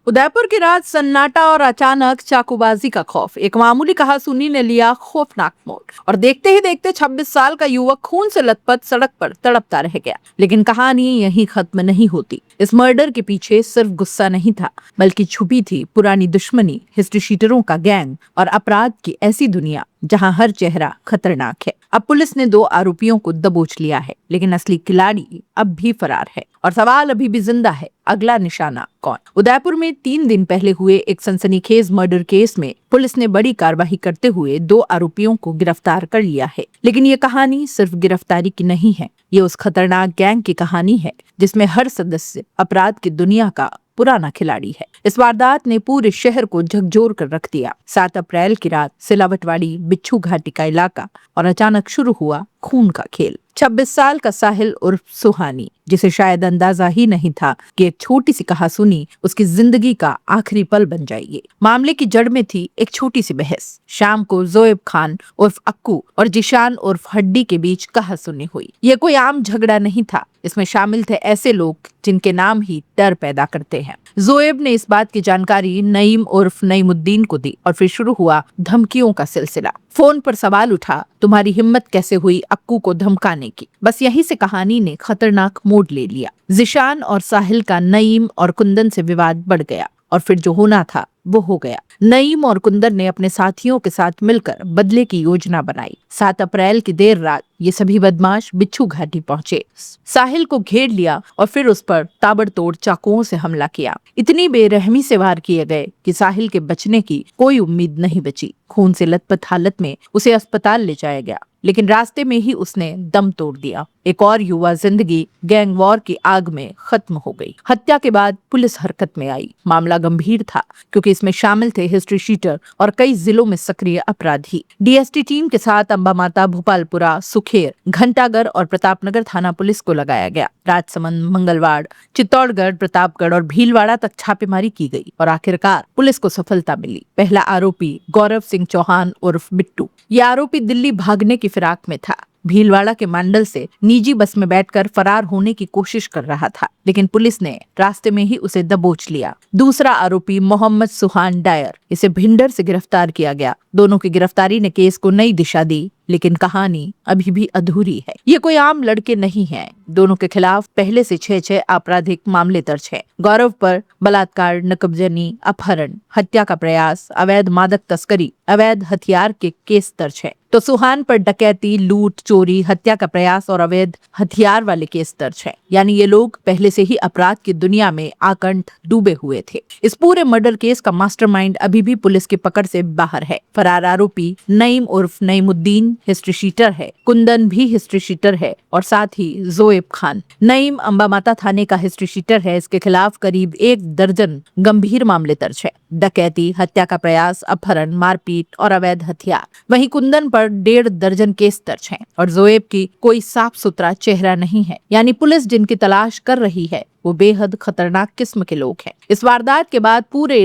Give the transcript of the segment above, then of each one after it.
उदयपुर की रात सन्नाटा और अचानक चाकूबाजी का खौफ। एक मामूली कहासुनी ने लिया खौफनाक मोड़ और देखते ही देखते 26 साल का युवक खून से लथपथ सड़क पर तड़पता रह गया। लेकिन कहानी यहीं खत्म नहीं होती। इस मर्डर के पीछे सिर्फ गुस्सा नहीं था, बल्कि छुपी थी पुरानी दुश्मनी, हिस्ट्री शीटरों का गैंग और अपराध की ऐसी दुनिया जहां हर चेहरा खतरनाक है। अब पुलिस ने 2 आरोपियों को दबोच लिया है, लेकिन असली खिलाड़ी अब भी फरार है और सवाल अभी भी जिंदा है, अगला निशाना कौन? उदयपुर में 3 दिन पहले हुए एक सनसनीखेज मर्डर केस में पुलिस ने बड़ी कार्रवाई करते हुए 2 आरोपियों को गिरफ्तार कर लिया है। लेकिन ये कहानी सिर्फ गिरफ्तारी की नहीं है, ये उस खतरनाक गैंग की कहानी है जिसमें हर सदस्य अपराध की दुनिया का पुराना खिलाड़ी है। इस वारदात ने पूरे शहर को झकझोर कर रख दिया। 7 अप्रैल की रात सिलावटवाड़ी बिच्छू घाटी का इलाका और अचानक शुरू हुआ खून का खेल। 26 साल का साहिल उर्फ सुहानी, जिसे शायद अंदाजा ही नहीं था कि एक छोटी सी कहासुनी उसकी जिंदगी का आखिरी पल बन जाएगी। मामले की जड़ में थी एक छोटी सी बहस। शाम को जोएब खान उर्फ अक्कू और जिशान उर्फ हड्डी के बीच कहासुनी हुई। यह कोई आम झगड़ा नहीं था, इसमें शामिल थे ऐसे लोग जिनके नाम ही डर पैदा करते हैं। जोएब ने इस बात की जानकारी नईम उर्फ नईमुद्दीन को दी और फिर शुरू हुआ धमकियों का सिलसिला। फोन पर सवाल उठा, तुम्हारी हिम्मत कैसे हुई अक्कू को धमकाने की? बस यहीं से कहानी ने खतरनाक मोड़ ले लिया। जिशान और साहिल का नईम और कुंदन से विवाद बढ़ गया और फिर जो होना था वो हो गया। नईम और कुंदन ने अपने साथियों के साथ मिलकर बदले की योजना बनाई। 7 अप्रैल की देर रात ये सभी बदमाश बिच्छू घाटी पहुंचे, साहिल को घेर लिया और फिर उस पर ताबड़तोड़ चाकुओं से हमला किया। इतनी बेरहमी से वार किए गए कि साहिल के बचने की कोई उम्मीद नहीं बची। खून से लथपथ हालत में उसे अस्पताल ले जाया गया, लेकिन रास्ते में ही उसने दम तोड़ दिया। एक और युवा जिंदगी गैंग वॉर की आग में खत्म हो गई। हत्या के बाद पुलिस हरकत में आई। मामला गंभीर था क्योंकि इसमें शामिल थे हिस्ट्री शीटर और कई जिलों में सक्रिय अपराधी। डीएसटी टीम के साथ अंबा माता, भोपालपुरा, सुखेर, घंटागढ़ और प्रतापनगर थाना पुलिस को लगाया गया। राजसमंद, मंगलवाड़, चित्तौड़गढ़, प्रतापगढ़ और भीलवाड़ा तक छापेमारी की गई और आखिरकार पुलिस को सफलता मिली। पहला आरोपी गौरव सिंह चौहान उर्फ बिट्टू। ये आरोपी दिल्ली भागने की फिराक में था। भीलवाड़ा के मंडल से निजी बस में बैठकर फरार होने की कोशिश कर रहा था, लेकिन पुलिस ने रास्ते में ही उसे दबोच लिया। दूसरा आरोपी मोहम्मद सुहान डायर, इसे भिंडर से गिरफ्तार किया गया। दोनों की गिरफ्तारी ने केस को नई दिशा दी, लेकिन कहानी अभी भी अधूरी है। ये कोई आम लड़के नहीं हैं। दोनों के खिलाफ पहले से 6 आपराधिक मामले दर्ज हैं। गौरव पर बलात्कार, नकबजनी, अपहरण, हत्या का प्रयास, अवैध मादक तस्करी, अवैध हथियार के केस दर्ज है। तो सुहान पर डकैती, लूट, चोरी, हत्या का प्रयास और अवैध हथियार वाले केस दर्ज है। यानी ये लोग पहले से ही अपराध की दुनिया में आकंठ डूबे हुए थे। इस पूरे मर्डर केस का मास्टरमाइंड अभी भी पुलिस की पकड़ से बाहर है। फरार आरोपी नईम उर्फ नईमुद्दीन हिस्ट्री शीटर है, कुंदन भी हिस्ट्री शीटर है और साथ ही जोएब खान। नईम अंबा माता थाने का हिस्ट्री शीटर है। इसके खिलाफ करीब 1 दर्जन गंभीर मामले दर्ज है। डकैती, हत्या का प्रयास, अपहरण, मारपीट और अवैध हथियार। वहीं कुंदन पर 1.5 दर्जन केस दर्ज हैं और जोएब की कोई साफ सुथरा चेहरा नहीं है। यानी पुलिस जिनकी तलाश कर रही है वो बेहद खतरनाक किस्म के लोग हैं। इस वारदात के बाद पूरे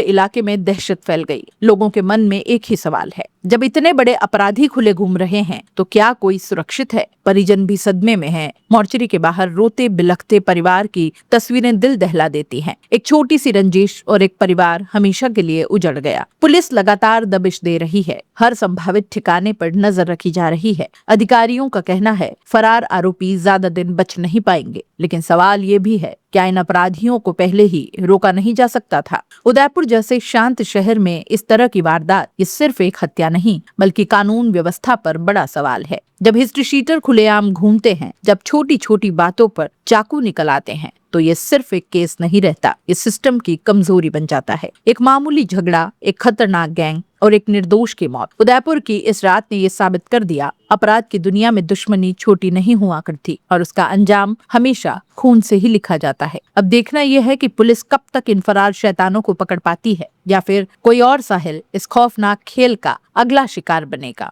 इलाके में दहशत फैल गई। लोगों के मन में एक ही सवाल है, जब इतने बड़े अपराधी खुले घूम रहे हैं तो क्या कोई सुरक्षित है? परिजन भी सदमे में हैं। मोर्चरी के बाहर रोते बिलखते परिवार की तस्वीरें दिल दहला देती हैं। एक छोटी सी रंजिश और एक परिवार हमेशा के लिए उजड़ गया। पुलिस लगातार दबिश दे रही है। हर संभावित ठिकाने पर नजर रखी जा रही है। अधिकारियों का कहना है फरार आरोपी ज्यादा दिन बच नहीं पाएंगे, लेकिन सवाल ये भी है, क्या इन अपराधियों को पहले ही रोका नहीं जा सकता था? उदयपुर जैसे शांत शहर में इस तरह की वारदात ये सिर्फ एक हत्या नहीं, बल्कि कानून व्यवस्था पर बड़ा सवाल है। जब हिस्ट्री शीटर खुलेआम घूमते हैं, जब छोटी छोटी बातों पर चाकू निकल आते हैं, तो ये सिर्फ एक केस नहीं रहता, ये सिस्टम की कमजोरी बन जाता है। एक मामूली झगड़ा, एक खतरनाक गैंग और एक निर्दोष की मौत। उदयपुर की इस रात ने ये साबित कर दिया, अपराध की दुनिया में दुश्मनी छोटी नहीं हुआ करती और उसका अंजाम हमेशा खून से ही लिखा जाता है। अब देखना यह है कि पुलिस कब तक इन फरार शैतानों को पकड़ पाती है या फिर कोई और साहिल इस खौफनाक खेल का अगला शिकार बनेगा।